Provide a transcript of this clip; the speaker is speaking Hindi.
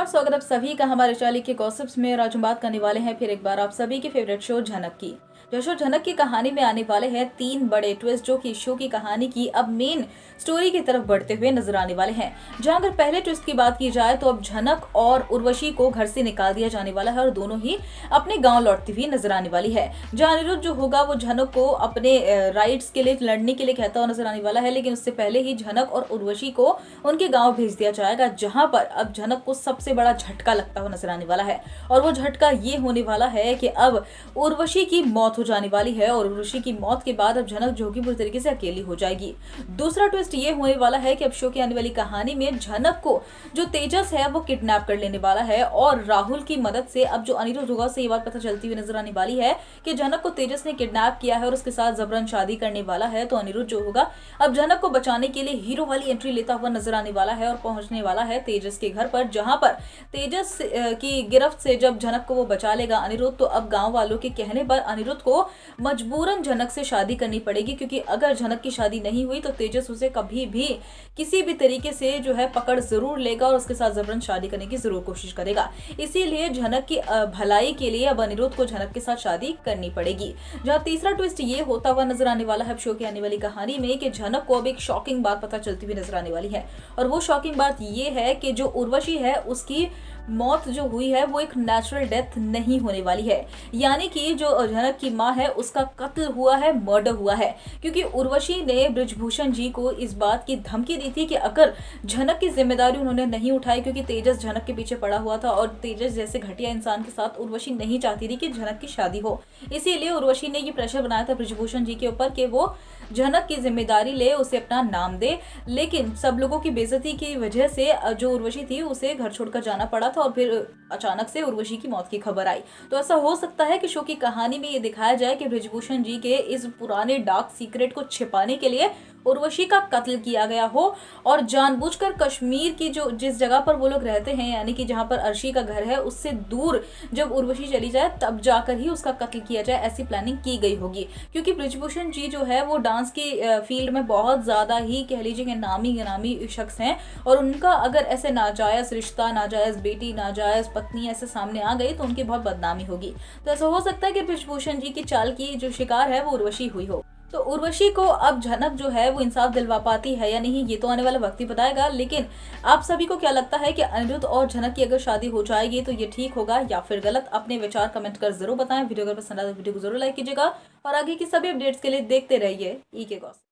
नमस्कार, स्वागत आप सभी का हमारे चैनल के गॉसिप्स में। आज हम बात करने वाले हैं फिर एक बार आप सभी के फेवरेट शो झनक की। जो शो झनक की कहानी में आने वाले हैं 3 बड़े ट्विस्ट, जो कि शो की कहानी की अब मेन स्टोरी की तरफ बढ़ते हुए नजर आने वाले हैं। जहां अगर पहले ट्विस्ट की बात की जाए तो अब झनक और उर्वशी को घर से निकाल दिया जाने वाला है और दोनों ही अपने गाँव लौटती हुई नजर आने वाली है। जहाँ अनिरुद्ध जो होगा वो झनक को अपने राइट्स के लिए लड़ने के लिए कहता हुआ नजर आने वाला है, लेकिन उससे पहले ही झनक और उर्वशी को उनके गाँव भेज दिया जाएगा, जहाँ पर अब झनक को सबसे बड़ा झटका लगता हुआ नजर आने वाला है। और वो झटका ये होने वाला है कि अब उर्वशी की मौत हो जाने वाली है और उर्वशी की मौत के बाद अब झनक जो होगी पूरी तरीके से अकेली हो जाएगी। दूसरा ट्विस्ट ये होने वाला है कि अब शो की आने वाली कहानी में झनक को जो तेजस है वो किडनैप कर लेने वाला है और राहुल की मदद से अब जो अनिरुद्ध होगा उसे ये बात पता चलती हुई नजर आने वाली है कि झनक को तेजस ने किडनैप किया है और उसके साथ जबरन शादी करने वाला है। तो अनिरुद्ध जो होगा अब झनक को बचाने के लिए हीरो वाली एंट्री लेता हुआ नजर आने वाला है और पहुंचने वाला है तेजस के घर पर, जहां पर तेजस की गिरफ्त से जब झनक को वो बचा लेगा अनिरुद्ध, तो अब गांव वालों के कहने पर अनिरुद्ध को मजबूरन झनक से शादी करनी पड़ेगी, क्योंकि अगर झनक की शादी नहीं हुई तो तेजस उसे कभी भी किसी भी तरीके से जो है पकड़ जरूर लेगा और उसके साथ जबरन शादी करने की जरूर कोशिश करेगा। इसीलिए झनक की भलाई के लिए अब अनिरुद्ध को झनक के साथ शादी करनी पड़ेगी। जहां तीसरा ट्विस्ट ये होता हुआ नजर आने वाला है शो की आने वाली कहानी में कि झनक को अब एक शॉकिंग बात पता चलती हुई नजर आने वाली है और वो शॉकिंग बात ये है कि जो उर्वशी है उसकी मौत जो हुई है वो एक नेचुरल डेथ नहीं होने वाली है, यानी कि जो झनक की मां है उसका कत्ल हुआ है, मर्डर हुआ है, क्योंकि उर्वशी ने बृजभूषण जी को इस बात की धमकी दी थी कि अगर झनक की जिम्मेदारी उन्होंने नहीं उठाई, क्योंकि तेजस झनक के पीछे पड़ा हुआ था और तेजस जैसे घटिया इंसान के साथ उर्वशी नहीं चाहती थी कि झनक की शादी हो, इसीलिए उर्वशी ने ये प्रेशर बनाया था बृजभूषण जी के ऊपर कि वो झनक की जिम्मेदारी ले, उसे अपना नाम दे। लेकिन सब लोगों की बेइज्जती की वजह से जो उर्वशी थी उसे घर छोड़कर जाना पड़ा था और फिर अचानक से उर्वशी की मौत की खबर आई। तो ऐसा हो सकता है कि शो की कहानी में ये दिखाया जाए कि बृजभूषण जी के इस पुराने डार्क सीक्रेट को छिपाने के लिए उर्वशी का कत्ल किया गया हो और जानबूझकर कश्मीर की जो जिस जगह पर वो लोग रहते हैं, यानी कि जहां पर अर्शी का घर है, उससे दूर जब उर्वशी चली जाए तब जाकर ही उसका कत्ल किया जाए, ऐसी प्लानिंग की गई होगी। क्योंकि बृजभूषण जी जो है वो डांस की फील्ड में बहुत ज्यादा ही कह लीजिए कि नामी शख्स हैं और उनका अगर ऐसे नाजायज रिश्ता, नाजायज बेटी, नाजायज पत्नी ऐसे सामने आ गई तो उनकी बहुत बदनामी होगी। तो ऐसा हो सकता है कि बृजभूषण जी की चाल की जो शिकार है वो उर्वशी हुई हो। तो उर्वशी को अब झनक जो है वो इंसाफ दिलवा पाती है या नहीं, ये तो आने वाला वक्त ही बताएगा। लेकिन आप सभी को क्या लगता है कि अनिरुद्ध और झनक की अगर शादी हो जाएगी तो ये ठीक होगा या फिर गलत? अपने विचार कमेंट कर जरूर बताएं। वीडियो अगर पसंद आए तो वीडियो को जरूर लाइक कीजिएगा और आगे की सभी अपडेट्स के लिए देखते रहिए ई के गॉसिप।